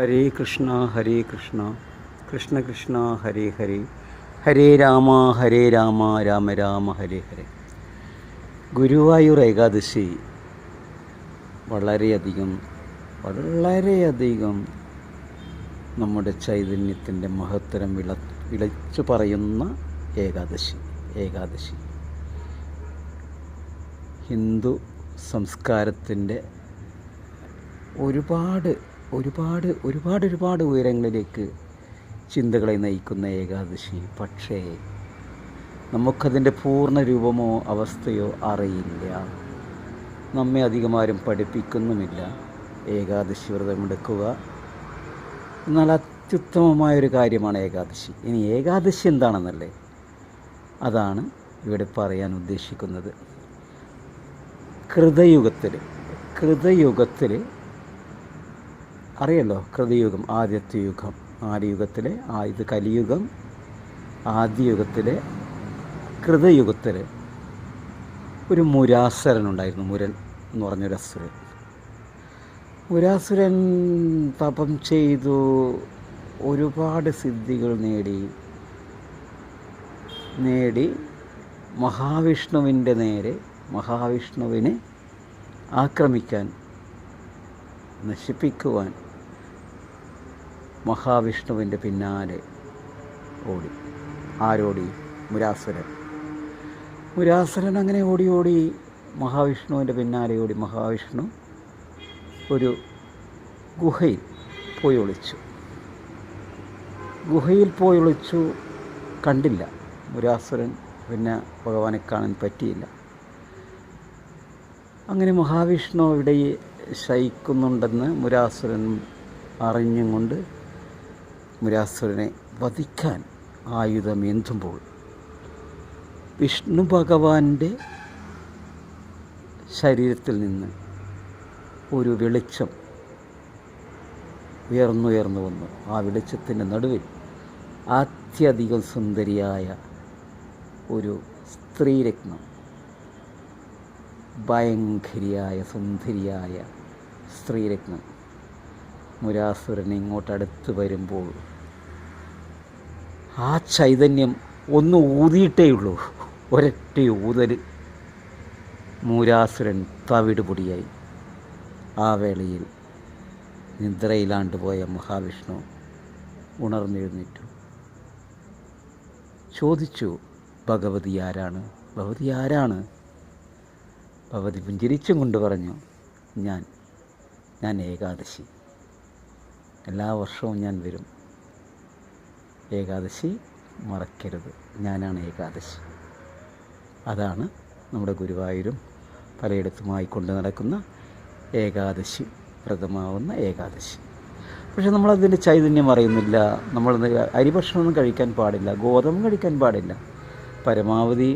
ഹരേ കൃഷ്ണ ഹരേ കൃഷ്ണ കൃഷ്ണ കൃഷ്ണ ഹരേ ഹരേ ഹരേ രാമ രാമ രാമ ഹരേ ഹരേ. ഗുരുവായൂർ ഏകാദശി വളരെയധികം നമ്മുടെ ചൈതന്യത്തിൻ്റെ മഹത്തരം വിളിച്ചു പറയുന്ന ഏകാദശി ഹിന്ദു സംസ്കാരത്തിൻ്റെ ഒരുപാട് ഉയരങ്ങളിലേക്ക് ചിന്തകളെ നയിക്കുന്ന ഏകാദശി. പക്ഷേ നമുക്കതിൻ്റെ പൂർണ്ണ രൂപമോ അവസ്ഥയോ അറിയില്ല. നമ്മെ അധികമാരും പഠിപ്പിക്കുന്നുമില്ല ഏകാദശി വ്രതമെടുക്കുക. എന്നാൽ അത്യുത്തമമായൊരു കാര്യമാണ് ഏകാദശി. ഇനി ഏകാദശി എന്താണെന്നല്ലേ, അതാണ് ഇവിടെ പറയാൻ ഉദ്ദേശിക്കുന്നത്. കൃതയുഗത്തിൽ അറിയല്ലോ, കൃതയുഗം ആദ്യത്തെ യുഗം, ആദ്യയുഗത്തിലെ ഇത് കലിയുഗം. ആദ്യയുഗത്തിലെ കൃതയുഗത്തിൽ ഒരു മുരാസുരനുണ്ടായിരുന്നു. മുരൻ എന്ന് പറഞ്ഞൊരു അസുരൻ. മുരാസുരൻ തപം ചെയ്തു, ഒരുപാട് സിദ്ധികൾ നേടി മഹാവിഷ്ണുവിനെ ആക്രമിക്കാൻ, നശിപ്പിക്കുവാൻ മഹാവിഷ്ണുവിൻ്റെ പിന്നാലെ ഓടി. ആരോടി? മുരാസുരൻ അങ്ങനെ ഓടി മഹാവിഷ്ണുവിൻ്റെ പിന്നാലെ ഓടി. മഹാവിഷ്ണു ഒരു ഗുഹയിൽ പോയി ഒളിച്ചു. കണ്ടില്ല മുരാസുരൻ. പിന്നെ ഭഗവാനെ കാണാൻ പറ്റിയില്ല. അങ്ങനെ മഹാവിഷ്ണു ഇവിടെ ശയിക്കുന്നുണ്ടെന്ന് മുരാസുരൻ അറിഞ്ഞും കൊണ്ട് മുരാസുരനെ വധിക്കാൻ ആയുധമേന്തുമ്പോൾ വിഷ്ണു ഭഗവാന്റെ ശരീരത്തിൽ നിന്ന് ഒരു വെളിച്ചം ഉയർന്നു വന്നു. ആ വെളിച്ചത്തിൻ്റെ നടുവിൽ അത്യധികം സുന്ദരിയായ ഒരു സ്ത്രീരത്നം, ഭയങ്കരിയായ സുന്ദരിയായ സ്ത്രീരത്നം മുരാസുരൻ ഇങ്ങോട്ടടുത്ത് വരുമ്പോൾ ആ ചൈതന്യം ഒന്ന് ഊതിയിട്ടേയുള്ളൂ. ഒരൊറ്റ ഊതൽ മുരാസുരൻ തവിടുപൊടിയായി. ആ വേളയിൽ നിദ്രയിലാണ്ടുപോയ മഹാവിഷ്ണു ഉണർന്നെഴുന്നേറ്റു. ചോദിച്ചു, ഭഗവതി ആരാണ്? ഭഗവതി പുഞ്ചിരിച്ചും കൊണ്ട് പറഞ്ഞു, ഞാൻ ഏകാദശി. എല്ലാ വർഷവും ഞാൻ വരും. ഏകാദശി മറക്കരുത്, ഞാനാണ് ഏകാദശി. അതാണ് നമ്മുടെ ഗുരുവായൂരും പലയിടത്തുമായി കൊണ്ട് നടക്കുന്ന ഏകാദശി, വ്രതമാവുന്ന ഏകാദശി. പക്ഷെ നമ്മളതിൻ്റെ ചൈതന്യം അറിയുന്നില്ല. നമ്മൾ അരിഭക്ഷണമൊന്നും കഴിക്കാൻ പാടില്ല, ഗോതമ്പ് കഴിക്കാൻ പാടില്ല. പരമാവധി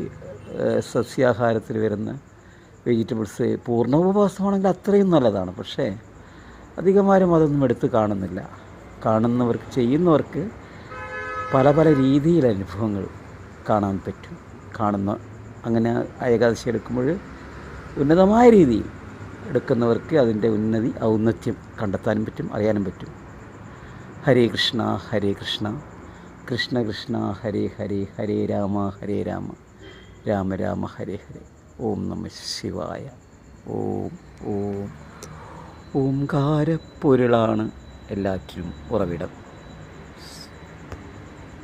സസ്യാഹാരത്തിൽ വരുന്ന വെജിറ്റബിൾസ് പൂർണ്ണ ഉപവാസമാണെങ്കിൽ അത്രയും നല്ലതാണ്. പക്ഷേ അധികമാരും അതൊന്നും എടുത്ത് കാണുന്നില്ല. ചെയ്യുന്നവർക്ക് പല രീതിയിൽ അനുഭവങ്ങൾ കാണാൻ പറ്റും. അങ്ങനെ ഏകാദശി എടുക്കുമ്പോൾ ഉന്നതമായ രീതിയിൽ എടുക്കുന്നവർക്ക് അതിൻ്റെ ഔന്നത്യം കണ്ടെത്താനും പറ്റും, അറിയാനും പറ്റും. ഹരേ കൃഷ്ണ കൃഷ്ണ കൃഷ്ണ ഹരേ ഹരേ ഹരേ രാമ രാമ രാമ ഹരേ ഹരേ. ഓം നമഃ ശിവായ. ഓംകാരപ്പൊരുളാണ് എല്ലാറ്റിനും ഉറവിടം.